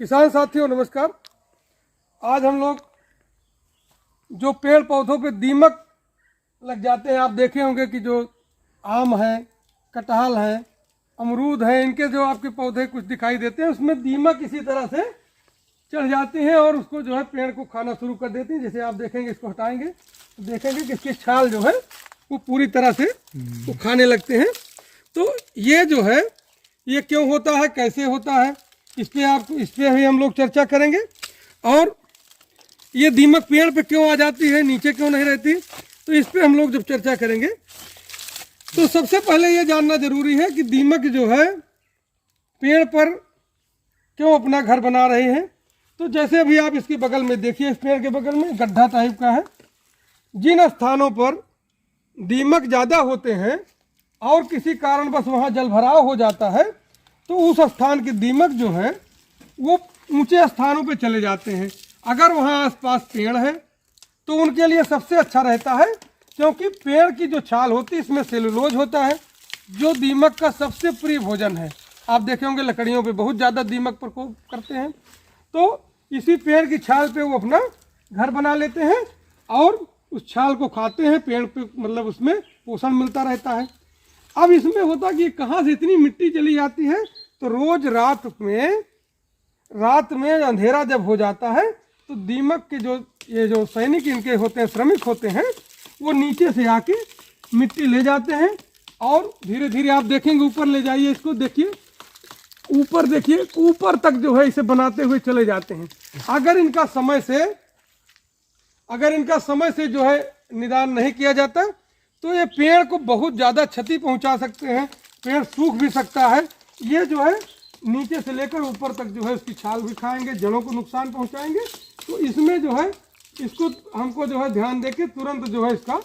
किसान साथियों नमस्कार। आज हम लोग जो पेड़ पौधों पे दीमक लग जाते हैं, आप देखे होंगे कि जो आम है, कटहल है, अमरूद है, इनके जो आपके पौधे कुछ दिखाई देते हैं उसमें दीमक इसी तरह से चढ़ जाती हैं और उसको जो है पेड़ को खाना शुरू कर देती हैं। जैसे आप देखेंगे, इसको हटाएंगे तो देखेंगे कि इसकी छाल जो है वो पूरी तरह से वो खाने लगते हैं। तो ये जो है ये क्यों होता है, कैसे होता है, इस पर भी हम लोग चर्चा करेंगे। और ये दीमक पेड़ पे क्यों आ जाती है, नीचे क्यों नहीं रहती, तो इस पर हम लोग जब चर्चा करेंगे तो सबसे पहले ये जानना जरूरी है कि दीमक जो है पेड़ पर क्यों अपना घर बना रहे हैं। तो जैसे अभी आप इसके बगल में देखिए, इस पेड़ के बगल में गड्ढा टाइप का है। जिन स्थानों पर दीमक ज़्यादा होते हैं और किसी कारणवश वहाँ जल भराव हो जाता है तो उस स्थान के दीमक जो है वो ऊंचे स्थानों पे चले जाते हैं। अगर वहाँ आसपास पेड़ है तो उनके लिए सबसे अच्छा रहता है, क्योंकि पेड़ की जो छाल होती है इसमें सेलुलोज होता है जो दीमक का सबसे प्रिय भोजन है। आप देखे होंगे लकड़ियों पे बहुत ज़्यादा दीमक प्रकोप करते हैं, तो इसी पेड़ की छाल पे वो अपना घर बना लेते हैं और उस छाल को खाते हैं। पेड़ पे मतलब उसमें पोषण मिलता रहता है। अब इसमें होता कि कहाँ से इतनी मिट्टी चली जाती है, तो रोज रात में अंधेरा जब हो जाता है तो दीमक के जो सैनिक इनके होते हैं, श्रमिक होते हैं, वो नीचे से आके मिट्टी ले जाते हैं और धीरे धीरे आप देखेंगे ऊपर ले जाइए, इसको देखिए, ऊपर देखिए, ऊपर तक जो है इसे बनाते हुए चले जाते हैं। अगर इनका समय से जो है निदान नहीं किया जाता तो ये पेड़ को बहुत ज़्यादा क्षति पहुंचा सकते हैं, पेड़ सूख भी सकता है। ये जो है नीचे से लेकर ऊपर तक जो है उसकी छाल भी खाएंगे, जड़ों को नुकसान पहुंचाएंगे। तो इसमें जो है इसको हमको जो है ध्यान देके तुरंत जो है इसका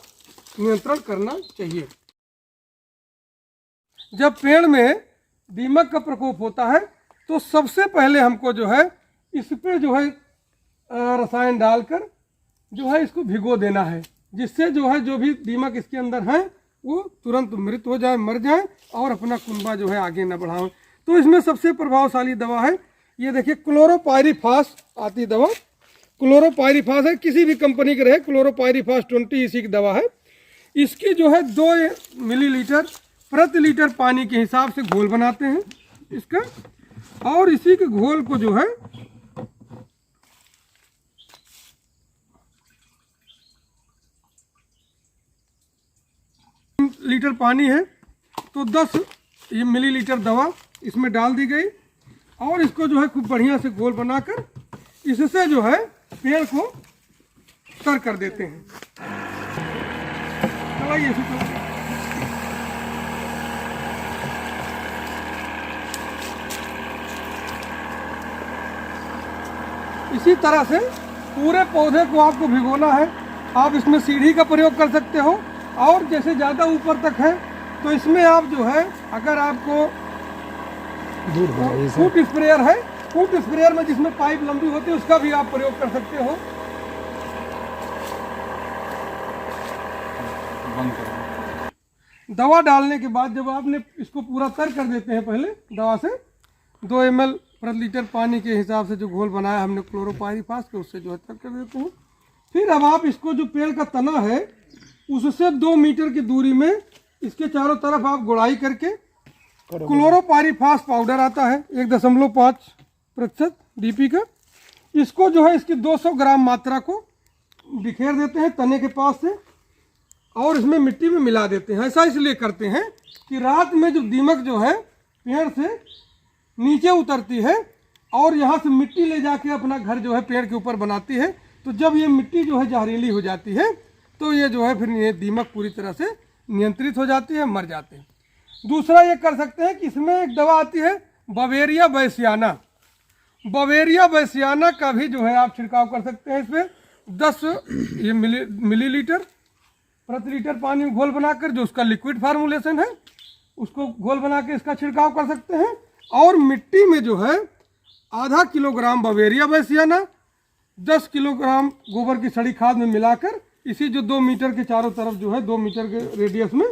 नियंत्रण करना चाहिए। जब पेड़ में दीमक का प्रकोप होता है तो सबसे पहले हमको जो है इस पे जो है रसायन डालकर जो है इसको भिगो देना है, जिससे जो है जो भी दीमक इसके अंदर है वो तुरंत मृत हो जाए, मर जाए और अपना कुनबा जो है आगे न बढ़ाएं। तो इसमें सबसे प्रभावशाली दवा है, ये देखिए क्लोरोपाइरीफास आती दवा, क्लोरोपाइरीफास है, किसी भी कंपनी की रहे, क्लोरोपाइरीफास 20 इसी की दवा है। इसकी जो है 2 मिलीलीटर प्रति लीटर पानी के हिसाब से घोल बनाते हैं इसका, और इसी के घोल को जो है लीटर पानी है तो 10 ये मिलीलीटर दवा इसमें डाल दी गई और इसको जो है खूब बढ़िया से घोल बनाकर इससे जो है पेड़ को तर कर देते हैं। चलाइए इसे, इसी तरह से पूरे पौधे को आपको भिगोना है। आप इसमें सीढ़ी का प्रयोग कर सकते हो और जैसे ज़्यादा ऊपर तक है तो इसमें आप जो है अगर आपको फूट स्प्रेयर है, फूट स्प्रेयर में जिसमें पाइप लंबी होती है उसका भी आप प्रयोग कर सकते हो। दवा डालने के बाद जब आपने इसको पूरा तर कर देते हैं, पहले दवा से 2 ml प्रति लीटर पानी के हिसाब से जो घोल बनाया हमने क्लोरोपाइरीफास के, उससे जो है तर कर देते हैं। फिर अब आप इसको जो पेड़ का तना है उससे 2 मीटर की दूरी में इसके चारों तरफ आप गुड़ाई करके क्लोरोपाइरीफास पाउडर आता है 1.5% DP का, इसको जो है इसकी 200 ग्राम मात्रा को बिखेर देते हैं तने के पास से और इसमें मिट्टी में मिला देते हैं। ऐसा इसलिए करते हैं कि रात में जो दीमक जो है पेड़ से नीचे उतरती है और यहाँ से मिट्टी ले जाके अपना घर जो है पेड़ के ऊपर बनाती है, तो जब ये मिट्टी जो है जहरीली हो जाती है तो ये जो है फिर ये दीमक पूरी तरह से नियंत्रित हो जाती है, मर जाते हैं। दूसरा ये कर सकते हैं कि इसमें एक दवा आती है बवेरिया बैसियाना, बवेरिया बैसियाना का भी जो है आप छिड़काव कर सकते हैं। इसमें 10 ये मिलीलीटर प्रति लीटर पानी में घोल बनाकर, जो उसका लिक्विड फार्मूलेशन है उसको घोल बना के इसका छिड़काव कर सकते हैं। और मिट्टी में जो है आधा किलोग्राम बवेरिया बैसियाना 10 किलोग्राम गोबर की सड़ी खाद में मिलाकर इसी जो 2 मीटर के चारों तरफ जो है 2 मीटर के रेडियस में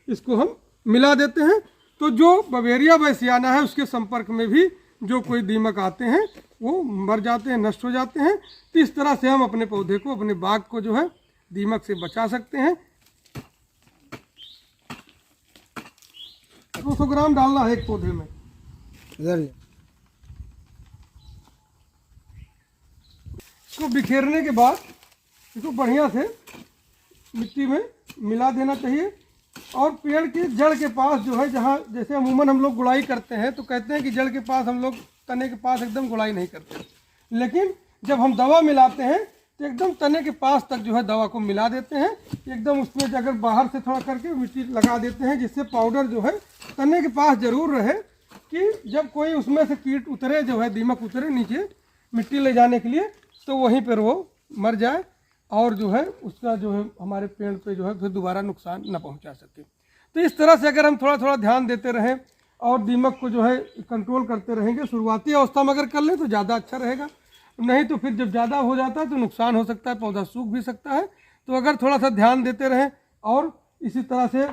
इसको हम मिला देते हैं। तो जो बवेरिया बैसियाना है उसके संपर्क में भी जो कोई दीमक आते हैं वो मर जाते हैं, नष्ट हो जाते हैं। तो इस तरह से हम अपने पौधे को, अपने बाग को जो है दीमक से बचा सकते हैं। 200 ग्राम डालना है एक पौधे में। इसको बिखेरने के बाद इसको बढ़िया से मिट्टी में मिला देना चाहिए। और पेड़ की जड़ के पास जो है, जहाँ जैसे अमूमन हम लोग गुड़ाई करते हैं तो कहते हैं कि जड़ के पास हम लोग, तने के पास एकदम गुड़ाई नहीं करते, लेकिन जब हम दवा मिलाते हैं तो एकदम तने के पास तक जो है दवा को मिला देते हैं। एकदम उसमें अगर बाहर से थोड़ा करके मिट्टी लगा देते हैं, जिससे पाउडर जो है तने के पास जरूर रहे, कि जब कोई उसमें से कीट उतरे, जो है दीमक उतरे नीचे मिट्टी ले जाने के लिए, तो वहीं पर वो मर जाए और जो है उसका जो है हमारे पेड़ पे जो है फिर दोबारा नुकसान न पहुंचा सके। तो इस तरह से अगर हम थोड़ा थोड़ा ध्यान देते रहें और दीमक को जो है कंट्रोल करते रहेंगे, शुरुआती अवस्था में अगर कर लें तो ज़्यादा अच्छा रहेगा, नहीं तो फिर जब ज़्यादा हो जाता है तो नुकसान हो सकता है, पौधा सूख भी सकता है। तो अगर थोड़ा सा ध्यान देते रहें और इसी तरह से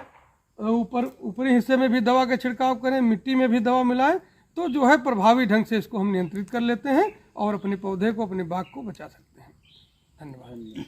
ऊपरी हिस्से में भी दवा का छिड़काव करें, मिट्टी में भी दवा मिलाएं, तो जो है प्रभावी ढंग से इसको हम नियंत्रित कर लेते हैं और अपने पौधे को, अपने बाग को बचा सकते हैं। धन्यवाद।